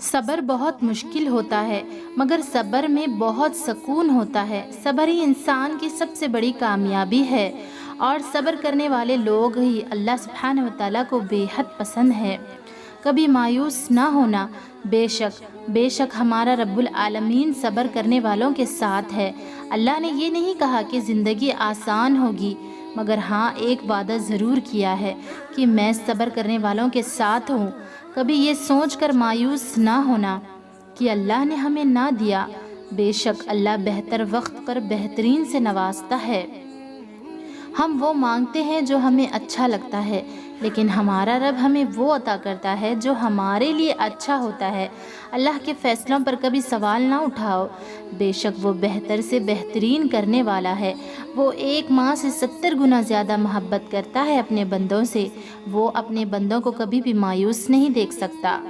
صبر بہت مشکل ہوتا ہے مگر صبر میں بہت سکون ہوتا ہے۔ صبر ہی انسان کی سب سے بڑی کامیابی ہے اور صبر کرنے والے لوگ ہی اللہ سبحانہ و تعالیٰ کو بے حد پسند ہے۔ کبھی مایوس نہ ہونا، بے شک ہمارا رب العالمین صبر کرنے والوں کے ساتھ ہے۔ اللہ نے یہ نہیں کہا کہ زندگی آسان ہوگی، مگر ہاں ایک وعدہ ضرور کیا ہے کہ میں صبر کرنے والوں کے ساتھ ہوں۔ کبھی یہ سوچ کر مایوس نہ ہونا کہ اللہ نے ہمیں نہ دیا، بے شک اللہ بہتر وقت پر بہترین سے نوازتا ہے۔ ہم وہ مانگتے ہیں جو ہمیں اچھا لگتا ہے، لیکن ہمارا رب ہمیں وہ عطا کرتا ہے جو ہمارے لیے اچھا ہوتا ہے۔ اللہ کے فیصلوں پر کبھی سوال نہ اٹھاؤ، بے شک وہ بہتر سے بہترین کرنے والا ہے۔ وہ ایک ماں سے 70 گنا زیادہ محبت کرتا ہے اپنے بندوں سے۔ وہ اپنے بندوں کو کبھی بھی مایوس نہیں دیکھ سکتا۔